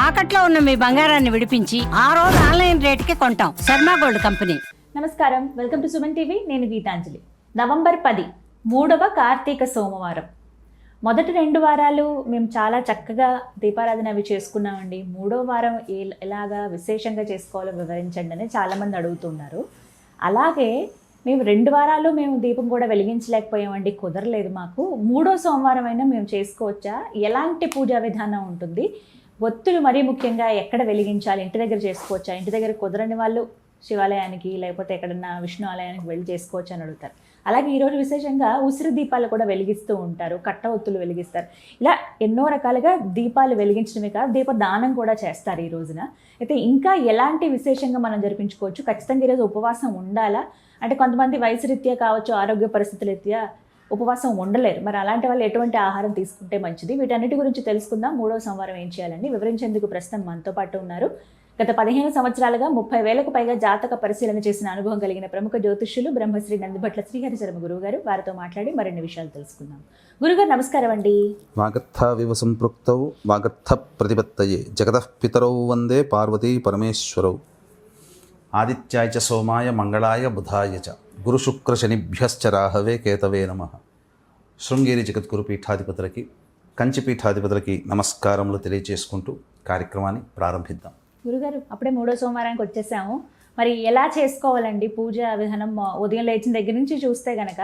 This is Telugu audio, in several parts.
తాకట్లో ఉన్న మీ బంగారాన్ని విడిపించి ఆ రోజు ఆన్లైన్ రేటుకి కొంటాం. Sharma gold company. నమస్కారం, వెల్కమ్ టు సుమన్ టీవీ. నేను గీతాంజలి. నవంబర్ 10 మూడవ కార్తీక సోమవారం. మొదటి 2 వారాలు మేము చాలా చక్కగా దీపారాధన అవి చేసుకున్నామండి. 3వ వారం ఎలాగా విశేషంగా చేసుకోవాలో వివరించండి అని చాలామంది అడుగుతున్నారు. అలాగే మేము 2 వారాలు మేము దీపం కూడా వెలిగించలేకపోయామండి, కుదరలేదు మాకు. 3వ సోమవారం అయినా మేము చేసుకోవచ్చా? ఎలాంటి పూజా విధానం ఉంటుంది? ఒత్తులు మరీ ముఖ్యంగా ఎక్కడ వెలిగించాలి? ఇంటి దగ్గర చేసుకోవచ్చా? ఇంటి దగ్గర కుదరని వాళ్ళు శివాలయానికి లేకపోతే ఎక్కడన్నా విష్ణు ఆలయానికి వెళ్ళి చేసుకోవచ్చు అని అడుగుతారు. అలాగే ఈరోజు విశేషంగా ఉసిరి దీపాలు కూడా వెలిగిస్తూ ఉంటారు, కట్ట ఒత్తులు వెలిగిస్తారు. ఇలా ఎన్నో రకాలుగా దీపాలు వెలిగించడమే కాదు, దీప దానం కూడా చేస్తారు ఈ రోజున. అయితే ఇంకా ఎలాంటి విశేషంగా మనం జరిపించుకోవచ్చు? ఖచ్చితంగా ఈరోజు ఉపవాసం ఉండాలా? అంటే కొంతమంది వయసు రీత్యా కావచ్చు, ఆరోగ్య పరిస్థితుల రీత్యా ఉపవాసం ఉండలేరు. మరి అలాంటి వాళ్ళు ఎటువంటి ఆహారం తీసుకుంటే మంచిది? వీటన్నిటి గురించి తెలుసుకుందాం. 3వ సోమవారం ఏం చేయాలని వివరించేందుకు ప్రస్తుతం మనతో పాటు ఉన్నారు. గత 15 సంవత్సరాలుగా 30,000కు పైగా జాతక పరిశీలన చేసిన అనుభవం కలిగిన ప్రముఖ జ్యోతిష్యులు బ్రహ్మశ్రీ నందిభట్ల శ్రీహరి శర్మ గురువు గారు. వారితో మాట్లాడి మరిన్ని విషయాలు తెలుసుకుందాం. గురుగారు నమస్కారం అండి. వాగర్థావివ సంపృక్తౌ వాగర్థ ప్రతిపత్తయే జగతః పితరౌ వందే పార్వతీ పరమేశ్వరౌ. ఆదిత్యాయ చ సోమాయ మంగళాయ బుధాయ చ గురు శుక్ర శనిభ్యశ్చ రాహవే కేతవే నమః. శృంగేరి జగద్గురు పీఠాధిపతులకి, కంచి పీఠాధిపతులకి నమస్కారములు తెలియజేసుకుంటూ కార్యక్రమాన్ని ప్రారంభిద్దాం. గురుగారు, అప్పుడే 3వ సోమవారానికి వచ్చేసాము. మరి ఎలా చేసుకోవాలండి పూజ విధానం? ఉదయం లేచిన దగ్గర నుంచి చూస్తే గనక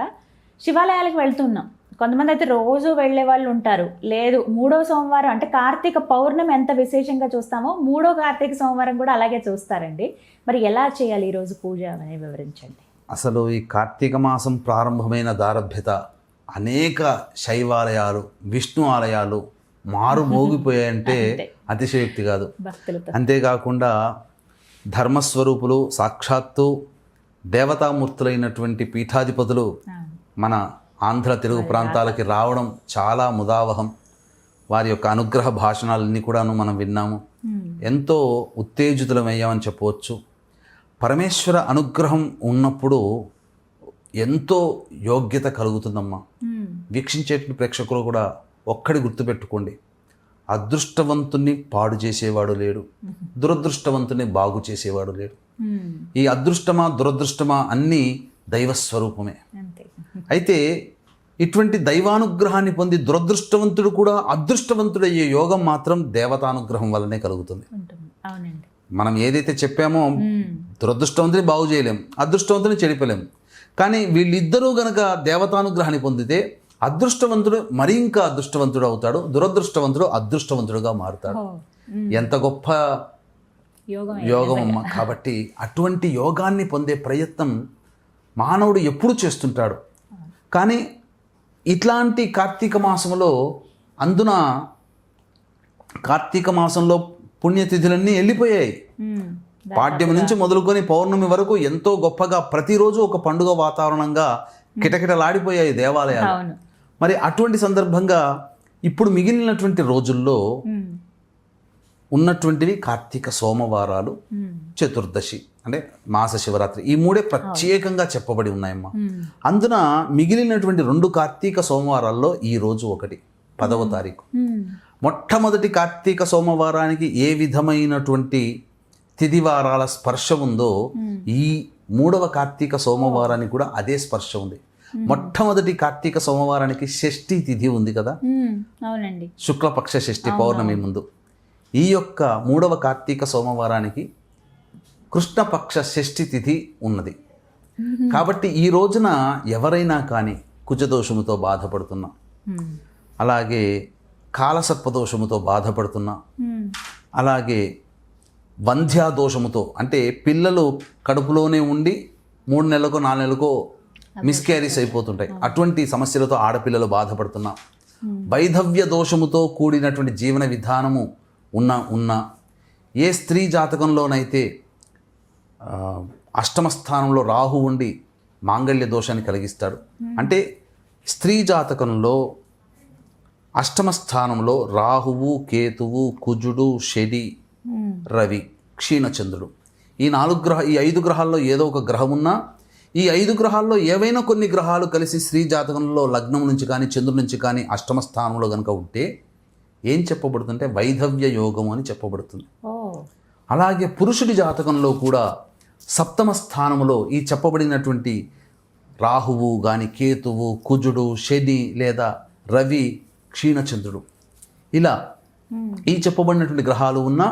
శివాలయాలకు వెళ్తున్నాం. కొంతమంది అయితే రోజు వెళ్ళే వాళ్ళు ఉంటారు. లేదు, 3వ సోమవారం అంటే కార్తీక పౌర్ణమి ఎంత విశేషంగా చూస్తామో 3వ కార్తీక సోమవారం కూడా అలాగే చూస్తారండి. మరి ఎలా చేయాలి ఈరోజు పూజ అనేది వివరించండి. అసలు ఈ కార్తీక మాసం ప్రారంభమైన దారభ్యత అనేక శైవాలయాలు, విష్ణు ఆలయాలు మారు మోగిపోయాయంటే అతిశయోక్తి కాదు. అంతేకాకుండా ధర్మస్వరూపులు, సాక్షాత్తు దేవతామూర్తులైనటువంటి పీఠాధిపతులు మన ఆంధ్ర తెలుగు ప్రాంతాలకి రావడం చాలా ముదావహం. వారి యొక్క అనుగ్రహ భాషణాలన్నీ కూడాను మనం విన్నాము. ఎంతో ఉత్తేజితులమయ్యామని చెప్పవచ్చు. పరమేశ్వర అనుగ్రహం ఉన్నప్పుడు ఎంతో యోగ్యత కలుగుతుందమ్మా. వీక్షించేటువంటి ప్రేక్షకులు కూడా ఒక్కడి గుర్తుపెట్టుకోండి, అదృష్టవంతుణ్ణి పాడు చేసేవాడు లేడు, దురదృష్టవంతుని బాగు చేసేవాడు లేడు. ఈ అదృష్టమా దురదృష్టమా అన్నీ దైవస్వరూపమే. అయితే ఇటువంటి దైవానుగ్రహాన్ని పొంది దురదృష్టవంతుడు కూడా అదృష్టవంతుడయ్యే యోగం మాత్రం దేవతానుగ్రహం వల్లనే కలుగుతుంది. మనం ఏదైతే చెప్పామో దురదృష్టవంతుని బాగు చేయలేం, అదృష్టవంతుని చెడిపోలేం. కానీ వీళ్ళిద్దరూ గనక దేవతానుగ్రహాన్ని పొందితే అదృష్టవంతుడు మరి ఇంకా అదృష్టవంతుడు అవుతాడు, దురదృష్టవంతుడు అదృష్టవంతుడుగా మారుతాడు. ఎంత గొప్ప యోగం అమ్మ. కాబట్టి అటువంటి యోగాన్ని పొందే ప్రయత్నం మానవుడు ఎప్పుడు చేస్తుంటాడు. కానీ ఇట్లాంటి కార్తీక మాసంలో, అందున కార్తీక మాసంలో పుణ్యతిథులన్నీ వెళ్ళిపోయాయి. పాడ్యం నుంచి మొదలుకొని పౌర్ణమి వరకు ఎంతో గొప్పగా ప్రతిరోజు ఒక పండుగ వాతావరణంగా కిటకిటలాడిపోయాయి దేవాలయాలు. మరి అటువంటి సందర్భంగా ఇప్పుడు మిగిలినటువంటి రోజుల్లో ఉన్నటువంటివి కార్తీక సోమవారాలు, చతుర్దశి అంటే మాస శివరాత్రి, ఈ 3 ప్రత్యేకంగా చెప్పబడి ఉన్నాయమ్మా. అందున మిగిలినటువంటి 2 కార్తీక సోమవారాల్లో ఈ రోజు ఒకటి 10వ తారీఖు. మొట్టమొదటి కార్తీక సోమవారానికి ఏ విధమైనటువంటి తిథివారాల స్పర్శ ఉందో ఈ 3వ కార్తీక సోమవారానికి కూడా అదే స్పర్శ ఉంది. మొట్టమొదటి కార్తీక సోమవారానికి షష్ఠి తిథి ఉంది కదా, అవునండి, శుక్లపక్ష షష్ఠి పౌర్ణమి ముందు. ఈ యొక్క 3వ కార్తీక సోమవారానికి కృష్ణపక్ష షష్ఠి తిథి ఉన్నది. కాబట్టి ఈ రోజున ఎవరైనా కానీ కుజదోషముతో బాధపడుతున్నా, అలాగే కాలసర్పదోషముతో బాధపడుతున్నా, అలాగే వంధ్యాదోషముతో అంటే పిల్లలు కడుపులోనే ఉండి 3 నెలలకో 4 నెలలకో మిస్క్యారీస్ అయిపోతుంటాయి, అటువంటి సమస్యలతో ఆడపిల్లలు బాధపడుతున్నా, వైధవ్య దోషముతో కూడినటువంటి జీవన విధానము ఉన్న ఏ స్త్రీ జాతకంలోనైతే అష్టమ స్థానంలో రాహు ఉండి మాంగళ్య దోషాన్ని కలిగిస్తాడు. అంటే స్త్రీ జాతకంలో అష్టమ స్థానంలో రాహువు, కేతువు, కుజుడు, శని, రవి, క్షీణచంద్రుడు, ఈ 5 గ్రహాల్లో ఏదో ఒక గ్రహం ఉన్నా, ఈ 5 గ్రహాల్లో ఏవైనా కొన్ని గ్రహాలు కలిసి స్త్రీ జాతకంలో లగ్నం నుంచి కానీ చంద్రుడి నుంచి కానీ అష్టమ స్థానంలో కనుక ఉంటే ఏం చెప్పబడుతుంటే వైధవ్య యోగము అని చెప్పబడుతుంది. ఓ అలాగే పురుషుడి జాతకంలో కూడా సప్తమ స్థానంలో ఈ చెప్పబడినటువంటి రాహువు కానీ, కేతువు, కుజుడు, శని లేదా రవి, క్షీణచంద్రుడు, ఇలా ఈ చెప్పబడినటువంటి గ్రహాలు ఉన్న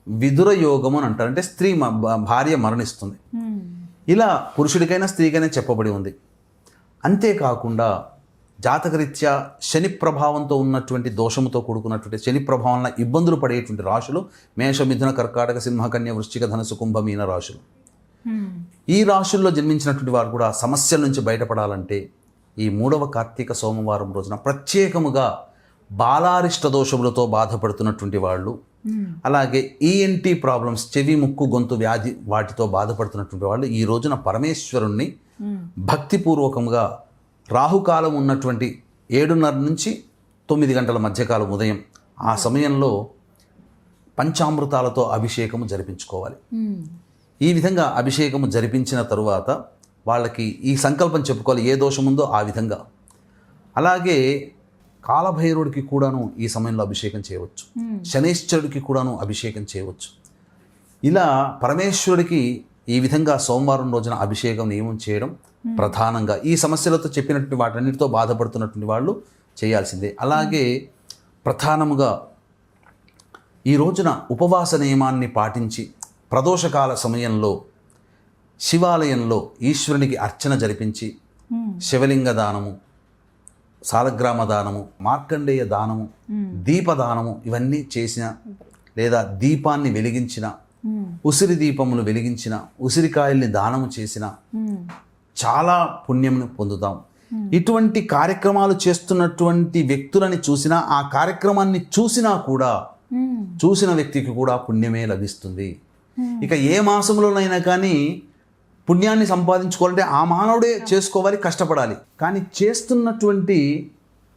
విదుర యోగము అని అంటారు. అంటే స్త్రీ భార్య మరణిస్తుంది. ఇలా పురుషుడికైనా స్త్రీకైనా చెప్పబడి ఉంది. అంతేకాకుండా జాతకరీత్యా శని ప్రభావంతో ఉన్నటువంటి దోషముతో కూడుకున్నటువంటి శని ప్రభావంలో ఇబ్బందులు పడేటువంటి రాశులు మేష, మిథున, కర్కాటక, సింహ, కన్య, వృశ్చిక, ధనుసు, కుంభ, మీన రాశులు. ఈ రాశుల్లో జన్మించినటువంటి వారు కూడా సమస్యల నుంచి బయటపడాలంటే ఈ 3వ కార్తీక సోమవారం రోజున ప్రత్యేకముగా బాలారిష్ట దోషములతో బాధపడుతున్నటువంటి వాళ్ళు, అలాగే ఈఎన్టీ ప్రాబ్లమ్స్, చెవి, ముక్కు, గొంతు వ్యాధి వాటితో బాధపడుతున్నటువంటి వాళ్ళు ఈ రోజున పరమేశ్వరుణ్ణి భక్తిపూర్వకంగా రాహుకాలం ఉన్నటువంటి 7:30 నుంచి 9 గంటల మధ్యకాలం ఉదయం ఆ సమయంలో పంచామృతాలతో అభిషేకము జరిపించుకోవాలి. ఈ విధంగా అభిషేకము జరిపించిన తరువాత వాళ్ళకి ఈ సంకల్పం చెప్పుకోవాలి, ఏ దోషం ఉందో ఆ విధంగా. అలాగే కాలభైరవుడికి కూడాను ఈ సమయంలో అభిషేకం చేయవచ్చు, శనేశ్వరుడికి కూడాను అభిషేకం చేయవచ్చు. ఇలా పరమేశ్వరుడికి ఈ విధంగా సోమవారం రోజున అభిషేకం నియమం చేయడం ప్రధానంగా ఈ సమస్యలతో చెప్పినటువంటి వాటన్నిటితో బాధపడుతున్నటువంటి వాళ్ళు చేయాల్సిందే. అలాగే ప్రధానముగా ఈ రోజున ఉపవాస నియమాన్ని పాటించి ప్రదోషకాల సమయంలో శివాలయంలో ఈశ్వరునికి అర్చన జరిపించి శివలింగ దానము, సాలగ్రామ దానము, మార్కండేయ దానము, దీపదానము ఇవన్నీ చేసిన, లేదా దీపాన్ని వెలిగించిన, ఉసిరి దీపములు వెలిగించిన, ఉసిరికాయల్ని దానము చేసిన చాలా పుణ్యంను పొందుతాం. ఇటువంటి కార్యక్రమాలు చేస్తున్నటువంటి వ్యక్తులని చూసినా, ఆ కార్యక్రమాన్ని చూసినా కూడా చూసిన వ్యక్తికి కూడా పుణ్యమే లభిస్తుంది. ఇక ఏ మాసంలోనైనా కానీ పుణ్యాన్ని సంపాదించుకోవాలంటే ఆ మానవుడే చేసుకోవాలి, కష్టపడాలి. కానీ చేస్తున్నటువంటి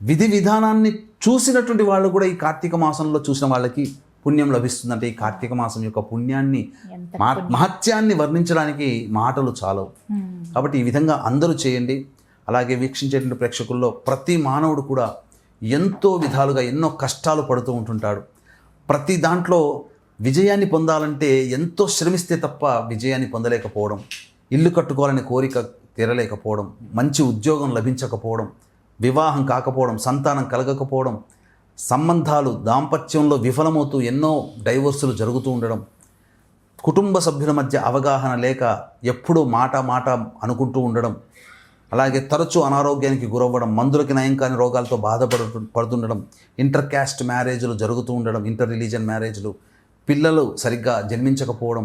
విధి విధానాన్ని చూసినటువంటి వాళ్ళు కూడా ఈ కార్తీక మాసంలో చూసిన వాళ్ళకి పుణ్యం లభిస్తుందంటే ఈ కార్తీక మాసం యొక్క పుణ్యాన్ని, మహత్యాన్ని వర్ణించడానికి మాటలు చాలవు. కాబట్టి ఈ విధంగా అందరూ చేయండి. అలాగే వీక్షించేటువంటి ప్రేక్షకుల్లో ప్రతి మానవుడు కూడా ఎంతో విధాలుగా ఎన్నో కష్టాలు పడుతూ ఉంటుంటాడు. ప్రతి దాంట్లో విజయాన్ని పొందాలంటే ఎంతో శ్రమిస్తే తప్ప విజయాన్ని పొందలేకపోవడం, ఇల్లు కట్టుకోవాలనే కోరిక తీరలేకపోవడం, మంచి ఉద్యోగం లభించకపోవడం, వివాహం కాకపోవడం, సంతానం కలగకపోవడం, సంబంధాలు దాంపత్యంలో విఫలమవుతూ ఎన్నో డైవోర్సులు జరుగుతూ ఉండడం, కుటుంబ సభ్యుల మధ్య అవగాహన లేక ఎప్పుడూ మాట అనుకుంటూ ఉండడం, అలాగే తరచూ అనారోగ్యానికి గురవ్వడం, మందులకి నయం కాని రోగాలతో పడుతుండడం, ఇంటర్ క్యాస్ట్ మ్యారేజ్లు జరుగుతూ ఉండడం, ఇంటర్ రిలీజియన్ మ్యారేజ్లు, పిల్లలు సరిగ్గా జన్మించకపోవడం,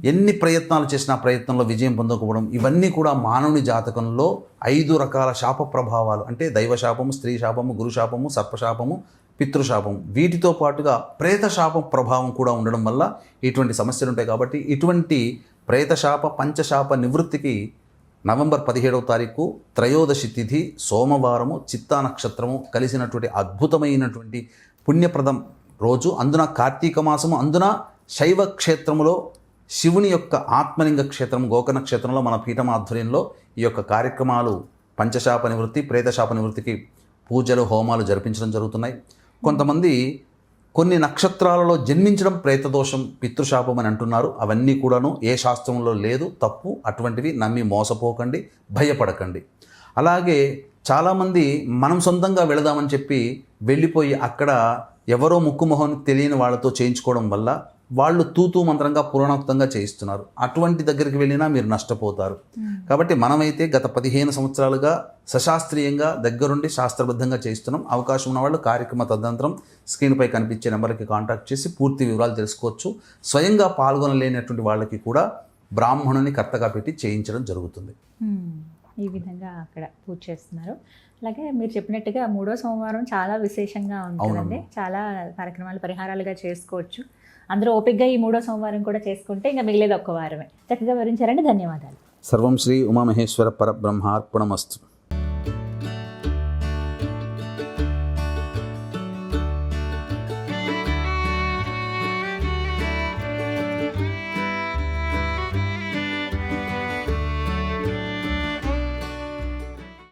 ఎన్ని ప్రయత్నాలు చేసినా ప్రయత్నంలో విజయం పొందకపోవడం, ఇవన్నీ కూడా మానవుని జాతకంలో 5 రకాల శాప ప్రభావాలు. అంటే దైవశాపము, స్త్రీ శాపము, గురుశాపము, సర్పశాపము, పితృశాపం, వీటితో పాటుగా ప్రేతశాప ప్రభావం కూడా ఉండడం వల్ల ఇటువంటి సమస్యలు ఉంటాయి. కాబట్టి ఇటువంటి ప్రేతశాప, పంచశాప నివృత్తికి నవంబర్ 17వ తారీఖు త్రయోదశి తిథి సోమవారము, చిత్తా నక్షత్రము కలిసినటువంటి అద్భుతమైనటువంటి పుణ్యప్రదం రోజు. అందున కార్తీక మాసము, అందున శైవ క్షేత్రములో శివుని యొక్క ఆత్మలింగ క్షేత్రం గోకర్ణ క్షేత్రంలో మన పీఠం ఆధ్వర్యంలో ఈ యొక్క కార్యక్రమాలు పంచశాప నివృత్తి, ప్రేతశాప నివృత్తికి పూజలు, హోమాలు జరిపించడం జరుగుతున్నాయి. కొంతమంది కొన్ని నక్షత్రాలలో జన్మించడం ప్రేతదోషం, పితృశాపం అని అంటున్నారు. అవన్నీ కూడాను ఏ శాస్త్రంలో లేదు, తప్పు. అటువంటివి నమ్మి మోసపోకండి, భయపడకండి. అలాగే చాలామంది మనం సొంతంగా వెళదామని చెప్పి వెళ్ళిపోయి అక్కడ ఎవరో ముక్కుమొహం తెలియని వాళ్ళతో చేయించుకోవడం వల్ల వాళ్ళు తూతూ మంత్రంగా పురాణోక్తంగా చేయిస్తున్నారు. అటువంటి దగ్గరికి వెళ్ళినా మీరు నష్టపోతారు. కాబట్టి మనమైతే గత 15 సంవత్సరాలుగా సశాస్త్రీయంగా దగ్గరుండి శాస్త్రబద్ధంగా చేయిస్తున్నాం. అవకాశం ఉన్న వాళ్ళు కార్యక్రమ తదనంతరం స్క్రీన్పై కనిపించే నెంబర్కి కాంటాక్ట్ చేసి పూర్తి వివరాలు తెలుసుకోవచ్చు. స్వయంగా పాల్గొనలేనటువంటి వాళ్ళకి కూడా బ్రాహ్మణుని కర్తగా పెట్టి చేయించడం జరుగుతుంది. ఈ విధంగా అక్కడ పూజ చేస్తున్నారు. అలాగే మీరు చెప్పినట్టుగా 3వ సోమవారం చాలా విశేషంగా ఉంటుందండి. చాలా కార్యక్రమాలు పరిహారాలుగా చేసుకోవచ్చు. అందరూ ఓపికగా ఈ 3వ సోమవారం కూడా చేసుకుంటే ఇంకా మిగిలేదు ఒక్క వారమే. చక్కగా వివరించారండి. ధన్యవాదాలు. సర్వం శ్రీ ఉమామహేశ్వర పరబ్రహ్మార్పణమస్తు.